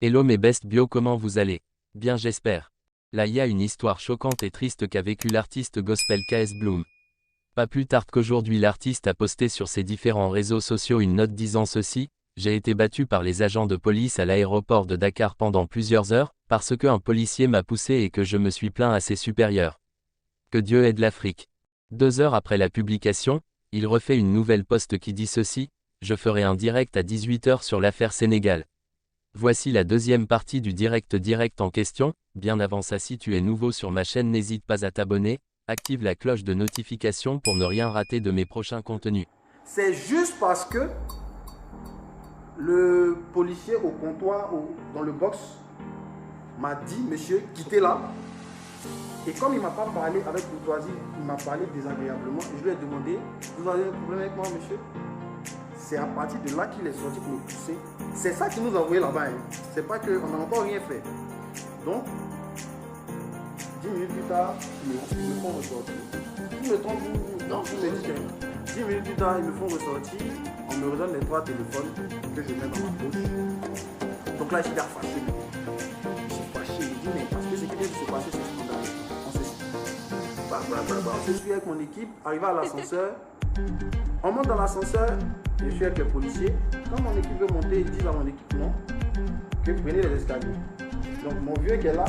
Hello mes best bio, comment vous allez? Bien j'espère. Là y a une histoire choquante et triste qu'a vécu l'artiste gospel KS Bloom. Pas plus tard qu'aujourd'hui l'artiste a posté sur ses différents réseaux sociaux une note disant ceci: j'ai été battu par les agents de police à l'aéroport de Dakar pendant plusieurs heures, parce qu'un policier m'a poussé et que je me suis plaint à ses supérieurs. Que Dieu aide l'Afrique. 2 heures après la publication, il refait une nouvelle post qui dit ceci: je ferai un direct à 18 h sur l'affaire Sénégal. Voici la deuxième partie du direct en question. Bien avant ça, si tu es nouveau sur ma chaîne, n'hésite pas à t'abonner, active la cloche de notification pour ne rien rater de mes prochains contenus. C'est juste parce que le policier au comptoir, dans le box, m'a dit, monsieur, quittez là. Et comme il ne m'a pas parlé avec courtoisie, il m'a parlé désagréablement. Et je lui ai demandé, vous avez un problème avec moi, monsieur? C'est à partir de là qu'il est sorti pour me pousser. C'est ça qui nous a envoyé là-bas. Hein. C'est pas qu'on n'a encore rien fait. Donc, 10 minutes plus tard, ils me font ressortir. Tout le temps, vous me dites, 10 minutes plus tard, ils me font ressortir. On me redonne les 3 téléphones que je mets dans ma poche. Donc là, je suis fâché. Je suis fâché. Je dis, mais parce que ce qui vient de se passer, c'est scandaleux. On se suit avec mon équipe, arrivé à l'ascenseur. On monte dans l'ascenseur, je suis avec les policiers. Quand mon équipe veut monter, ils disent à mon équipe non, que prenez les escaliers. Donc mon vieux qui est là,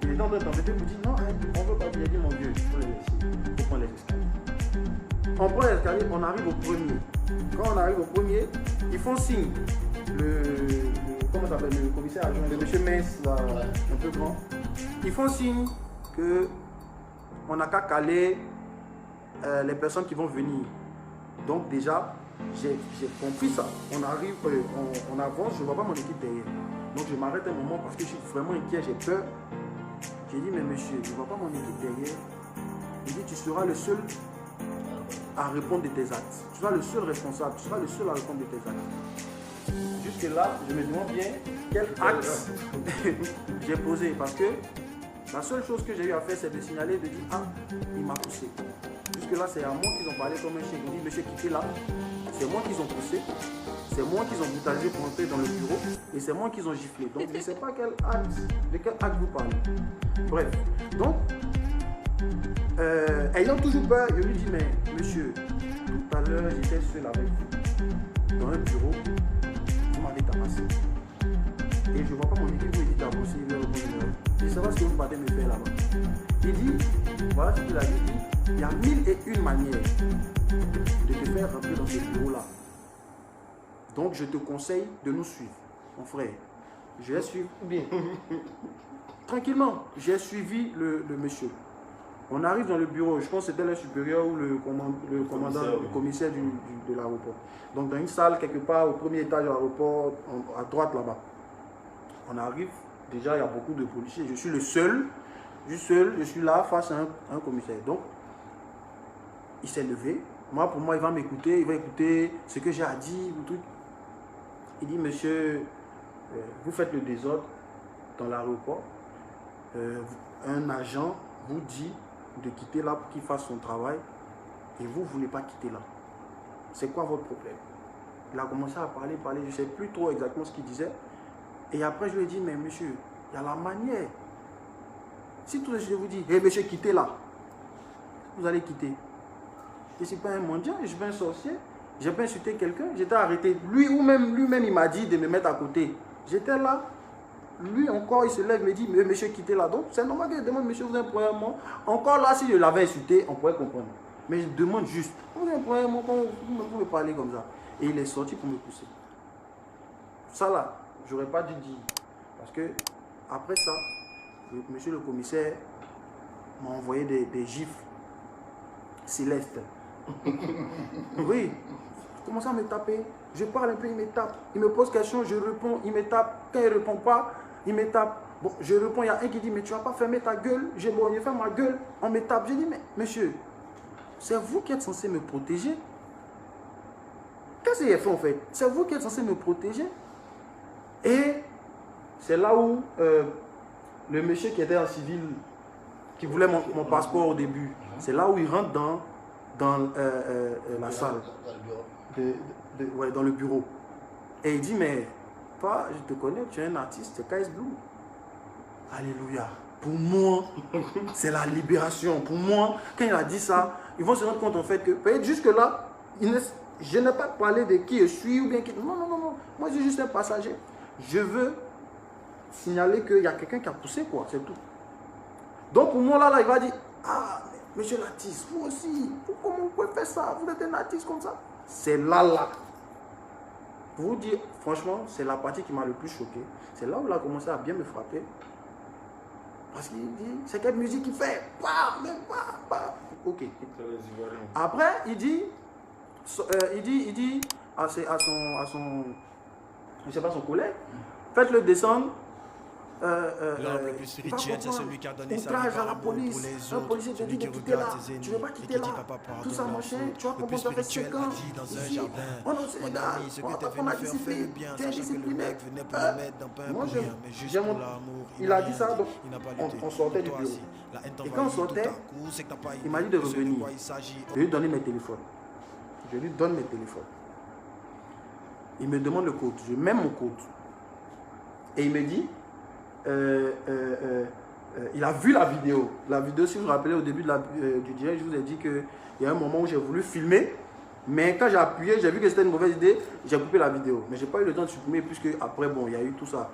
il est en train de t'embêter, il me dit non, on ne veut pas. Il a dit mon vieux, il faut les laisser, il faut prendre les escaliers. On prend les escaliers, on arrive au premier. Quand on arrive au premier, ils font signe. Comment ça s'appelle, le commissaire adjoint, le monsieur Mens, là, un peu grand. Ils font signe que on n'a qu'à caler les personnes qui vont venir. Donc déjà, j'ai compris ça. On arrive, on avance, je ne vois pas mon équipe derrière. Donc je m'arrête un moment parce que je suis vraiment inquiet, j'ai peur. J'ai dit, mais monsieur, je ne vois pas mon équipe derrière. Il dit, tu seras le seul à répondre de tes actes. Tu seras le seul responsable, tu seras le seul à répondre de tes actes. Jusque là, je me demande bien quel acte j'ai posé. Parce que la seule chose que j'ai eu à faire, c'est de signaler, de dire, ah, il m'a poussé. Jusque là, c'est à moi qu'ils ont parlé comme un chien. Ils ont dit, monsieur, quittez là. C'est moi qu'ils ont poussé. C'est moi qu'ils ont brutalisé pour entrer dans le bureau. Et c'est moi qu'ils ont giflé. Donc, je ne sais pas de quel acte vous parlez. Bref. Donc, ayant toujours peur, je lui dis, mais monsieur, tout à l'heure, j'étais seul avec vous. Dans un bureau, vous m'avez tabassé. Et je ne vois pas mon équipe vous dit tabasser, il est au bon numéro. Je ne sais pas ce que vous partez me faire là-bas. Il dit, voilà ce qu'il a dit. Il y a 1001 manières de te faire rentrer dans ce bureau-là. Donc, je te conseille de nous suivre, mon frère. Je vais suivre bien. Tranquillement, j'ai suivi le monsieur. On arrive dans le bureau, je pense que c'était le supérieur ou le commandant, le commissaire de l'aéroport. Donc, dans une salle, quelque part, au premier étage de l'aéroport, à droite là-bas. On arrive, déjà, il y a beaucoup de policiers. Je suis le seul, je suis là face à un commissaire. Donc, il s'est levé. Moi, pour moi, il va m'écouter. Il va écouter ce que j'ai à dire. Tout. Il dit, monsieur, vous faites le désordre dans l'aéroport. Un agent vous dit de quitter là pour qu'il fasse son travail. Et vous ne voulez pas quitter là. C'est quoi votre problème? Il a commencé à parler. Je ne sais plus trop exactement ce qu'il disait. Et après, je lui ai dit, mais monsieur, il y a la manière. Si tout je vous dis, hé monsieur, quittez là. Vous allez quitter. Je ne suis pas un mendiant, je suis pas un sorcier. Je n'ai pas insulté quelqu'un, j'étais arrêté. Lui-même, il m'a dit de me mettre à côté. J'étais là. Lui encore, il se lève, me dit, mais monsieur, quittez là. Donc, c'est normal qu'il demande, monsieur, vous avez un problème avec moi. Encore là, si je l'avais insulté, on pourrait comprendre. Mais je demande juste, vous avez un problème avec moi, vous pouvez parler comme ça. Et il est sorti pour me pousser. Ça là, j'aurais pas dû dire. Parce que, après ça, monsieur le commissaire m'a envoyé des gifles célestes. Oui, il commence à me taper. Je parle un peu, il me tape. Il me pose question, je réponds, il me tape. Quand il ne répond pas, il me tape. Bon, je réponds, il y a un qui dit, mais tu ne vas pas fermer ta gueule. J'ai fait ma gueule, on me tape. Je dis, mais monsieur, c'est vous qui êtes censé me protéger. Qu'est-ce qu'il a fait en fait? C'est vous qui êtes censé me protéger. Et c'est là où le monsieur qui était en civil, qui voulait mon passeport au début, c'est là où il rentre dans la salle, dans le bureau. Et il dit, mais Toi, je te connais, tu es un artiste, c'est KS Blue. Alléluia. Pour moi, c'est la libération. Pour moi, quand il a dit ça, ils vont se rendre compte en fait que peut-être jusque-là, je n'ai pas parlé de qui je suis ou bien qui. Non, non, non, non. Moi, je suis juste un passager. Je veux signaler qu'il y a quelqu'un qui a poussé, quoi, c'est tout. Donc pour moi, là, il va dire, ah, monsieur l'artiste, vous aussi, comment vous pouvez faire ça? Vous êtes un artiste comme ça? C'est là. Pour vous dire, franchement, c'est la partie qui m'a le plus choqué. C'est là où il a commencé à bien me frapper. Parce qu'il dit, c'est quelle musique il fait? Ok. Après, il dit à son, je sais pas, son collègue, faites-le descendre. L'homme le plus spirituel, c'est celui qui a donné sa vie à la police. pour les Un autres. policier te dit de quitter là. Tu ne veux pas quitter là. Tout ça, machin. Tu vas comprendre, ça fait 5 ans. Ici, on est au Sénégal. On a discipliné. Tu es indiscipliné. Moi, j'aime mon. Il a dit ça, donc on sortait du bureau. Et quand on sortait, il m'a dit de revenir. Je lui ai donné mes téléphones. Je lui donne mes téléphones. Il me demande le code. Je mets mon code. Et il me dit, il a vu la vidéo. La vidéo, si vous vous rappelez, au début du direct, je vous ai dit qu'il y a un moment où j'ai voulu filmer. Mais quand j'ai appuyé, j'ai vu que c'était une mauvaise idée. J'ai coupé la vidéo. Mais je n'ai pas eu le temps de supprimer puisque après, bon, il y a eu tout ça.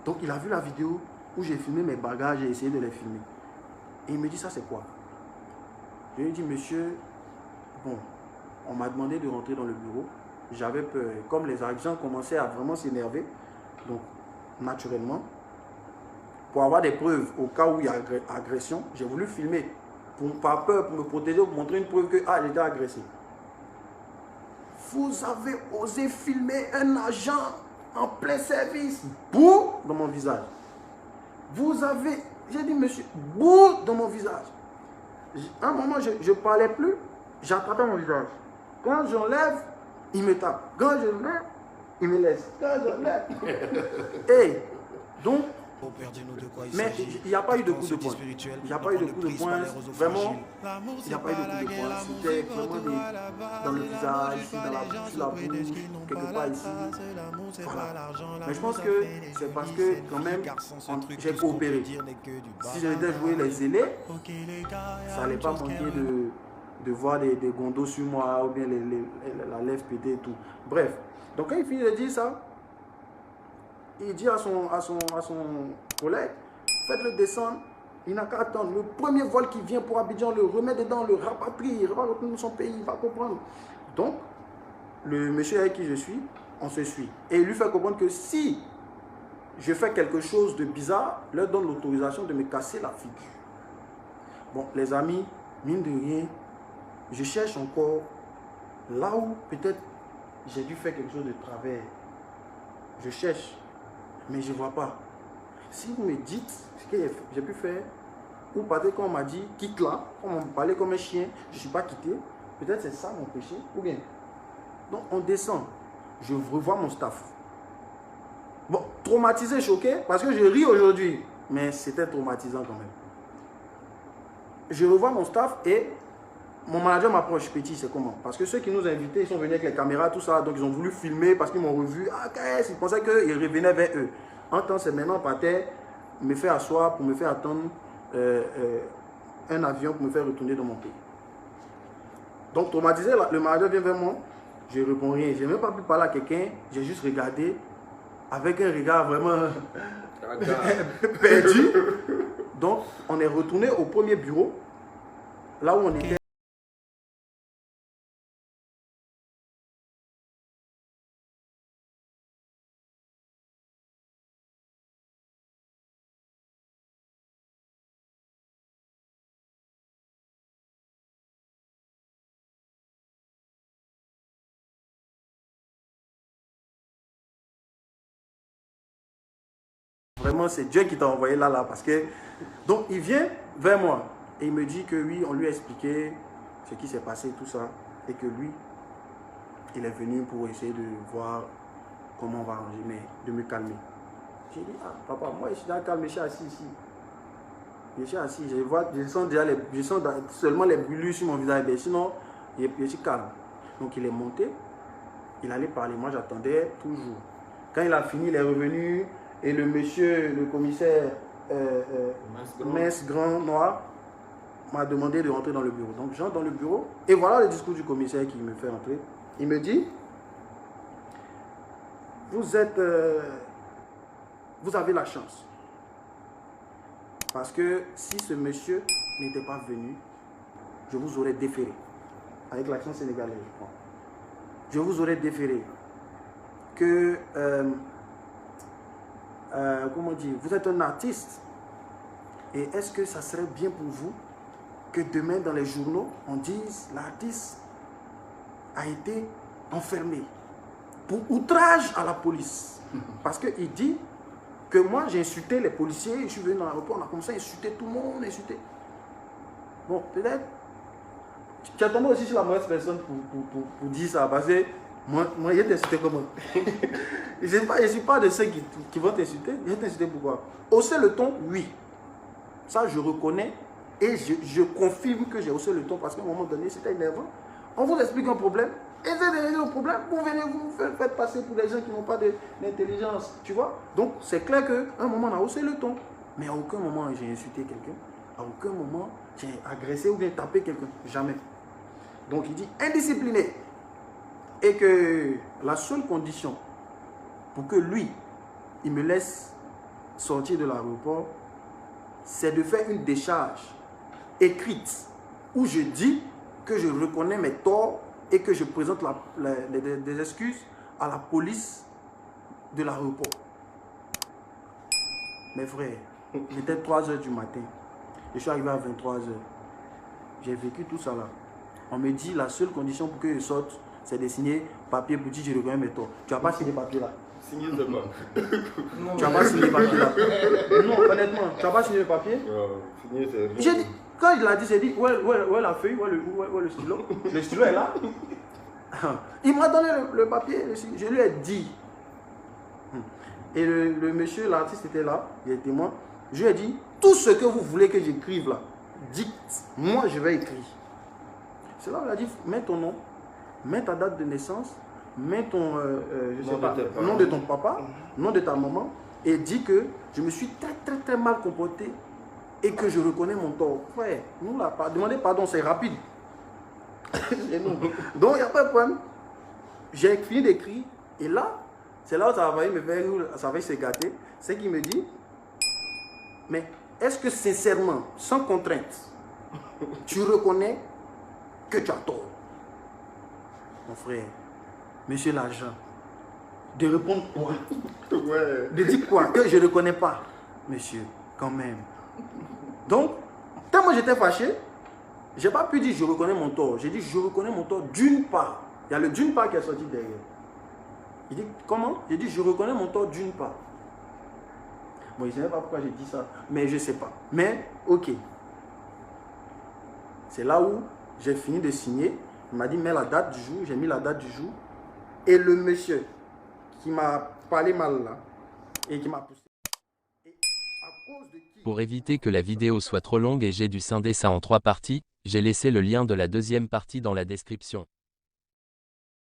Donc, il a vu la vidéo où j'ai filmé mes bagages et essayé de les filmer. Et il me dit, ça c'est quoi? Je lui ai dit, monsieur, bon, on m'a demandé de rentrer dans le bureau. J'avais peur. Et comme les agents commençaient à vraiment s'énerver, donc, naturellement, pour avoir des preuves au cas où il y a agression, j'ai voulu filmer. Par peur, pour me protéger, pour montrer une preuve que j'étais agressé. Vous avez osé filmer un agent en plein service. Bouh dans mon visage. Vous avez, j'ai dit monsieur, bouh dans mon visage. À un moment, je ne parlais plus, j'attrapais mon visage. Quand j'enlève, il me tape. Quand je lève, il me laisse. Quand je lève. Et donc, mais il n'y a pas eu de coup de poing. Il n'y a pas eu de coup de poing. Vraiment, il n'y a pas eu de coup de poing. C'était vraiment dans le visage, dans la bouche, quelque part ici. Voilà. Mais je pense que c'est parce que quand même, j'ai coopéré. Si j'étais joué les ailés, ça n'allait pas manquer de voir des gondos sur moi ou bien la lèvre pétée et tout. Bref. Donc quand il finit de dire ça, il dit à son collègue, faites-le descendre, il n'a qu'à attendre. Le premier vol qui vient pour Abidjan, le remet dedans, le rapatrie, il va retourner dans son pays, il va comprendre. Donc, le monsieur avec qui je suis, on se suit. Et il lui fait comprendre que si je fais quelque chose de bizarre, il leur donne l'autorisation de me casser la figure. Bon, les amis, mine de rien, je cherche encore là où peut-être j'ai dû faire quelque chose de travers. Je cherche. Mais je ne vois pas. Si vous me dites ce que j'ai pu faire, ou peut-être quand on m'a dit quitte là, on m'a parlé comme un chien, je ne suis pas quitté, peut-être c'est ça mon péché, ou bien. Donc on descend, je revois mon staff. Bon, traumatisé, choqué, parce que je ris aujourd'hui, mais c'était traumatisant quand même. Je revois mon staff et mon manager m'approche, petit, c'est comment? Parce que ceux qui nous invitaient, ils sont venus avec les caméras, tout ça, donc ils ont voulu filmer parce qu'ils m'ont revu. Ah, qu'est-ce? Ils pensaient qu'ils revenaient vers eux. En temps, c'est maintenant par terre, me faire asseoir pour me faire attendre un avion pour me faire retourner dans mon pays. Donc, traumatisé, le manager vient vers moi, je ne réponds rien. Je n'ai même pas pu parler à quelqu'un, j'ai juste regardé avec un regard vraiment perdu. Donc, on est retourné au premier bureau, là où on était. Vraiment, c'est Dieu qui t'a envoyé là, parce que... Donc, il vient vers moi et il me dit que oui, on lui a expliqué ce qui s'est passé, tout ça, et que lui, il est venu pour essayer de voir comment on va arranger, mais de me calmer. J'ai dit, ah, papa, moi, je suis dans le calme, je suis assis ici. Je suis assis, je sens déjà seulement les brûlures sur mon visage, mais sinon, je suis calme. Donc, il est monté, il allait parler, moi, j'attendais toujours. Quand il a fini, il est revenu et le monsieur, le commissaire mince, grand, noir, m'a demandé de rentrer dans le bureau. Donc j'entre dans le bureau et voilà le discours du commissaire qui me fait entrer. Il me dit, vous avez la chance. Parce que si ce monsieur n'était pas venu, je vous aurais déféré. Avec l'accent sénégalais, je crois. Je vous aurais déféré que, comment dire, vous êtes un artiste. Et est-ce que ça serait bien pour vous que demain dans les journaux, on dise l'artiste a été enfermé pour outrage à la police? Parce qu'il dit que moi j'ai insulté les policiers, je suis venu dans l'aéroport, on a commencé à insulter tout le monde, insulter. Bon, peut-être, tu as tombé aussi sur la mauvaise personne pour dire ça, parce que moi je vais t'insulter comment? Je ne suis pas de ceux qui vont t'insulter, je vais t'insulter pourquoi? Hausser le ton, oui. Ça je reconnais et je confirme que j'ai haussé le ton parce qu'à un moment donné c'était énervant. On vous explique un problème, essayez de régler le problème, vous venez vous faire passer pour des gens qui n'ont pas d'intelligence, tu vois. Donc c'est clair qu'à un moment on a haussé le ton, mais à aucun moment j'ai insulté quelqu'un, à aucun moment j'ai agressé ou bien tapé quelqu'un, jamais. Donc il dit indiscipliné et que la seule condition pour que lui, il me laisse sortir de l'aéroport, c'est de faire une décharge écrite où je dis que je reconnais mes torts et que je présente des excuses à la police de l'aéroport. Mes frères, il était 3 h du matin. Je suis arrivé à 23 h. J'ai vécu tout ça là. On me dit la seule condition pour que je sorte, c'est de signer papier pour dire que je reconnais mes torts. Tu n'as pas signé papier là. Signer de quoi? Tu n'as pas signé le papier là. Non, honnêtement, tu n'as pas signé le papier. Signer, c'est... J'ai dit, quand il l'a dit, j'ai dit, où est la feuille, où est le stylo? Le stylo est là. Il m'a donné le papier, je lui ai dit. Et le monsieur, l'artiste était là, il était témoin. Je lui ai dit, tout ce que vous voulez que j'écrive là, dites, moi je vais écrire. C'est là où il a dit, mets ton nom, mets ta date de naissance, mets ton nom de ton papa, nom de ta maman, et dis que je me suis très mal comporté et que je reconnais mon tort. Ouais, nous là, demander pardon, c'est rapide. Donc il n'y a pas de problème. J'ai fini d'écrire et là, c'est là où ça va se gâter. C'est qu'il me dit, mais est-ce que sincèrement, sans contrainte, tu reconnais que tu as tort? Mon frère, monsieur l'agent, de répondre quoi? Ouais. De dire quoi? Que je ne reconnais pas. Monsieur, quand même. Donc, tellement j'étais fâché, je n'ai pas pu dire je reconnais mon tort. J'ai dit je reconnais mon tort d'une part. Il y a le d'une part qui est sorti derrière. Il dit comment? J'ai dit je reconnais mon tort d'une part. Bon, je ne sais pas pourquoi j'ai dit ça, mais je ne sais pas. Mais, ok. C'est là où j'ai fini de signer. Il m'a dit mets la date du jour. J'ai mis la date du jour. Et le monsieur qui m'a parlé mal là, et qui m'a poussé. Et à cause de qui... Pour éviter que la vidéo soit trop longue et j'ai dû scinder ça en 3 parties, j'ai laissé le lien de la deuxième partie dans la description.